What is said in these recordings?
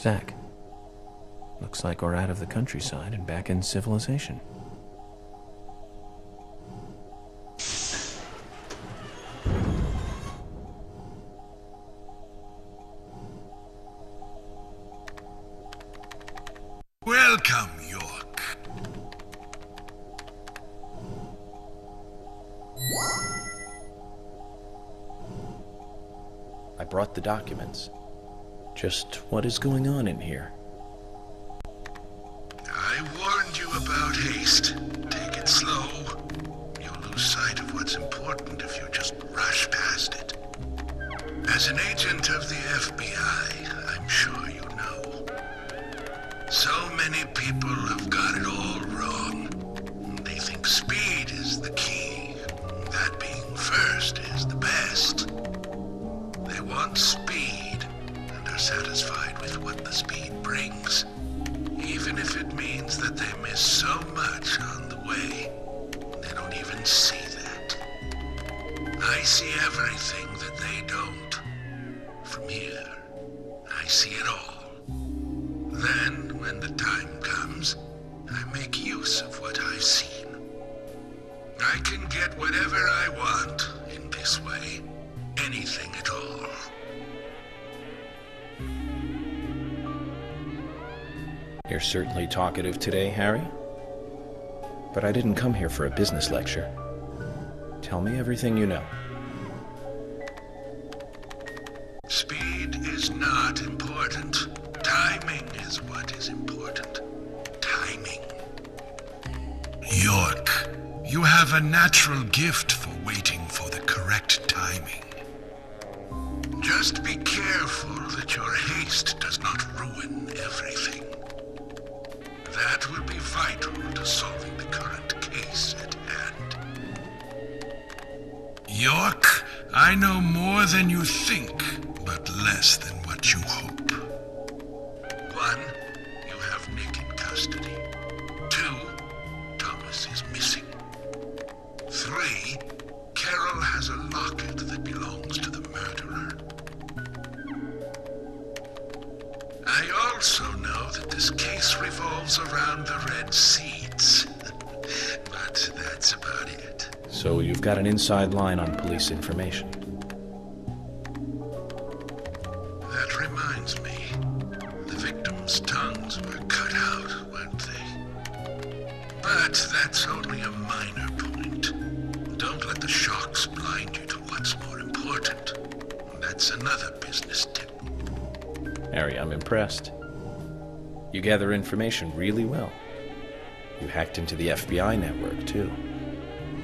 Zach, looks like we're out of the countryside and back in civilization. Welcome, York. I brought the documents. Just what is going on in here? I warned you about haste. Take it slow. You'll lose sight of what's important if you just rush past it. As an agent of the FBI, I'm sure you know. So many people have got it all wrong. They think speed is the key. That being first is the best. They want speed and are satisfied with what the speed brings. Even if it means that they miss so much on the way, they don't even see that. I see everything that they don't. From here, I see it all. Then, when the time comes, I make use of what I've seen. I can get whatever I want in this way. Anything at all. You're certainly talkative today, Harry. But I didn't come here for a business lecture. Tell me everything you know. Speed is not important. Timing is what is important. Timing. York, you have a natural gift for waiting for the correct timing. Just be careful that your haste does not ruin everything. That will be vital to solving the current case at hand. York, I know more than you think, but less than what you hope. 1, you have Nick in custody. 2, Thomas is missing. 3, Carol has a locket that belongs to the murderer. I also know that this case revolves around the red seeds. But that's about it. So you've got an inside line on police information. That reminds me. The victims' tongues were cut out, weren't they? But that's only a minor point. Don't let the shocks blind you to what's more important. That's another business tip. Harry, I'm impressed. You gather information really well. You hacked into the FBI network, too.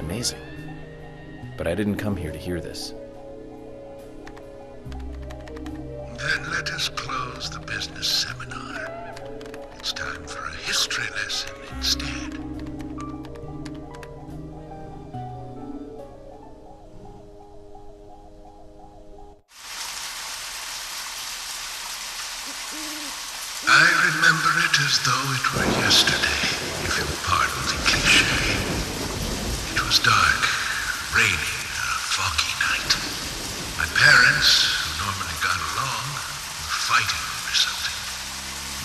Amazing. But I didn't come here to hear this. Then let us close the business seminar. It's time for a history lesson instead. I remember it as though it were yesterday, if you'll pardon the cliché. It was dark, rainy, a foggy night. My parents, who normally got along, were fighting over something.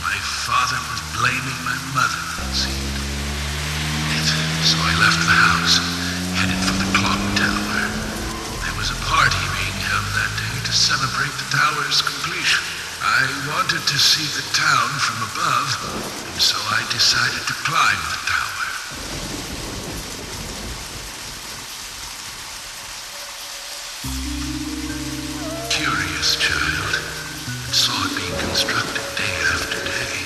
My father was blaming my mother, it seemed. So I left the house and headed for the clock tower. There was a party being held that day to celebrate the tower's completion. I wanted to see the town from above, and so I decided to climb the tower. Curious child, and saw it being constructed day after day.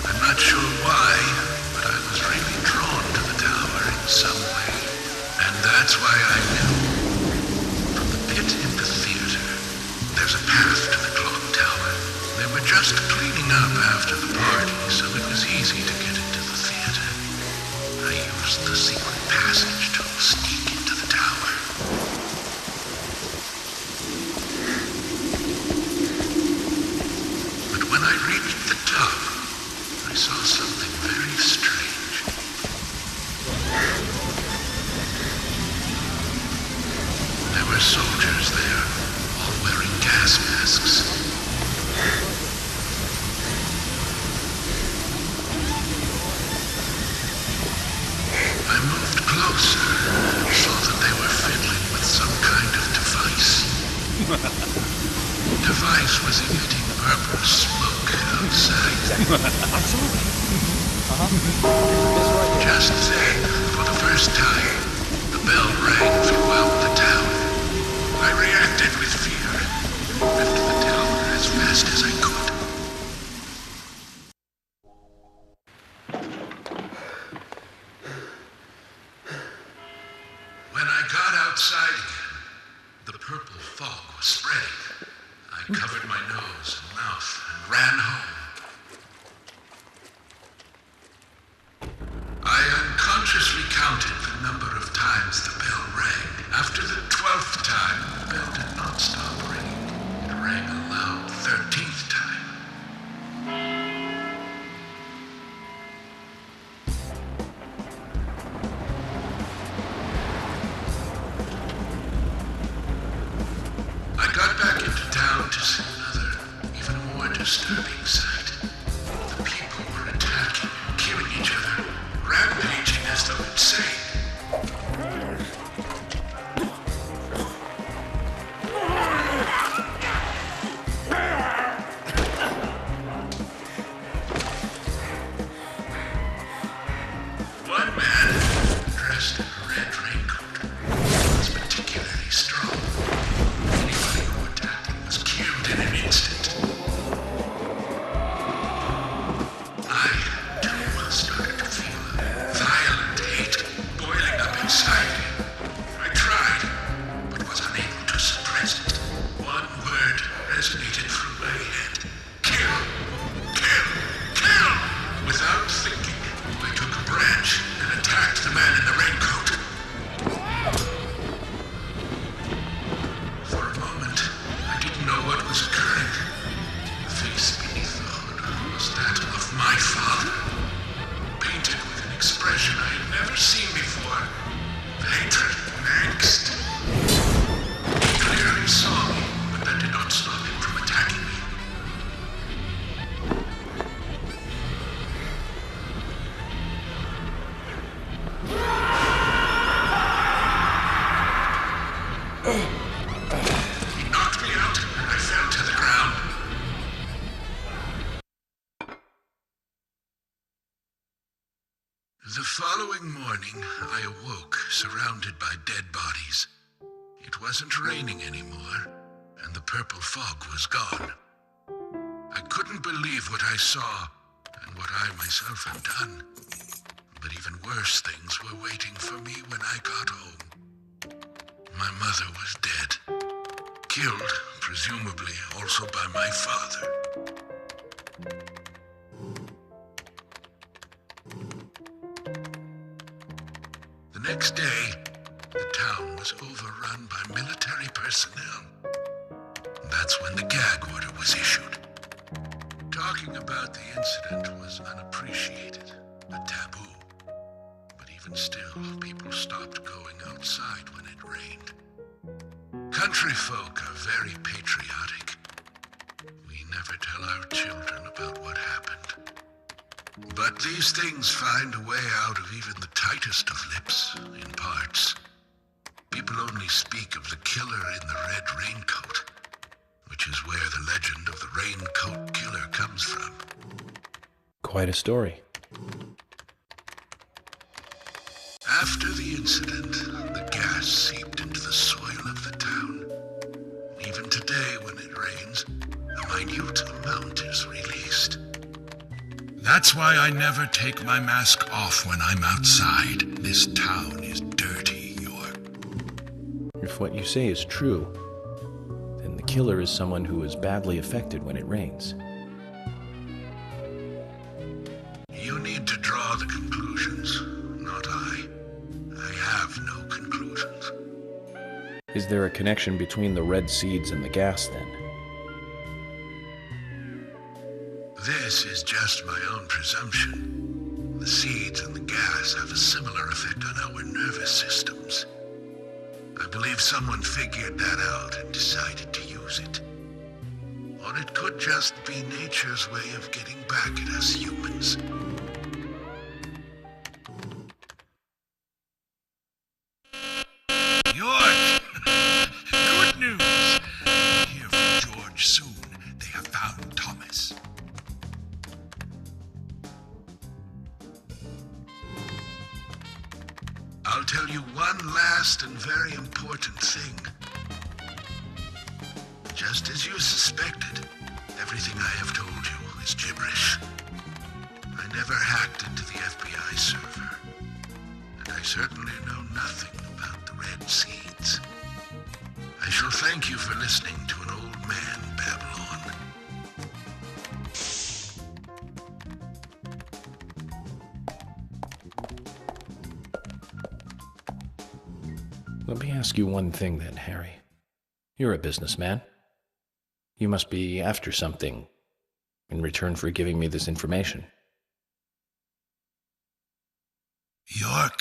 I'm not sure why, but I was really drawn to the tower in some way, and that's why I knew. From the pit in the theater, there's a path to the clock tower. They were just cleaning up after the party, so it was easy to get into the theater. I used the secret passage to sneak into the tower. But when I reached the top, I saw something very strange. There were soldiers there, all wearing gas masks. closer, saw that they were fiddling with some kind of device. The device was emitting purple smoke outside. Absolutely. This right here. Just then, for the first time, the bell rang throughout the town. I reacted with fear, left the tower as fast as I could. When I got outside again, the purple fog was spreading. I covered my nose and mouth and ran home. I unconsciously counted the number of times the bell rang. After the 12th time, the bell did not stop ringing. It rang a loud 13th time. I got back into town to see another, even more disturbing sight. The people were attacking and killing each other, rampaging as though insane. One man, dressed in a red raincoat, was particularly strong. Anybody who attacked him was killed in an instant. I, too, started to feel a violent hate boiling up inside me. I tried, but was unable to suppress it. One word resonated through my head. Kill! Kill! Kill! Without thinking, I took a branch and attacked the man in the raincoat. For a moment, I didn't know what was occurring. The face beneath the hood was that of my father, painted with an expression I had never seen before. Hatred and angst. He clearly saw me, but that did not stop him from attacking me. He knocked me out, and I fell to the ground. The following morning, I awoke surrounded by dead bodies. It wasn't raining anymore, and the purple fog was gone. I couldn't believe what I saw and what I myself had done. But even worse things were waiting for me when I got home. My mother was dead, killed, presumably also by my father. The next day, the town was overrun by military personnel. That's when the gag order was issued. Talking about the incident was unappreciated, a taboo. But even still, people stopped going outside when it rained. Country folk are very patriotic. We never tell our children about what happened. But these things find a way out of even the tightest of lips, in parts. People only speak of the killer in the red raincoat, which is where the legend of the raincoat killer comes from. Quite a story. After the incident, the gas seeped into the soil of the town. Even today, when it rains, a minute amount is released. That's why I never take my mask off when I'm outside. This town is dirty, York. If what you say is true, then the killer is someone who is badly affected when it rains. You need to draw the conclusions, not I. I have no conclusions. Is there a connection between the red seeds and the gas, then? This is just my own presumption. The seeds and the gas have a similar effect on our nervous systems. I believe someone figured that out and decided to use it. Or it could just be nature's way of getting back at us humans. news. We'll hear from George soon. They have found Thomas. I'll tell you one last and very important thing. Just as you suspected, everything I have told you is gibberish. I never hacked into the FBI server, and I certainly know nothing about the Red Seeds. I shall thank you for listening to an old man Babylon. Let me ask you one thing then, Harry. You're a businessman. You must be after something in return for giving me this information. York,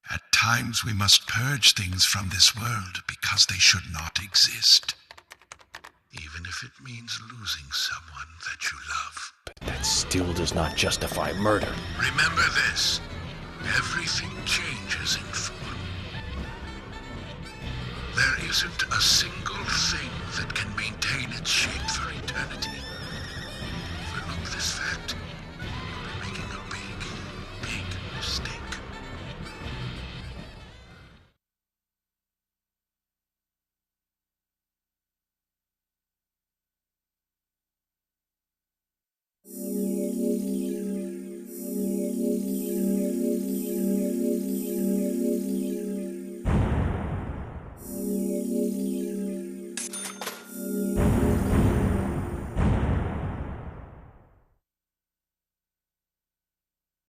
at times we must purge things from this world because they should not exist. Even if it means losing someone that you love. But that still does not justify murder. Remember this. Everything changes in form. There isn't a single thing that can maintain its shape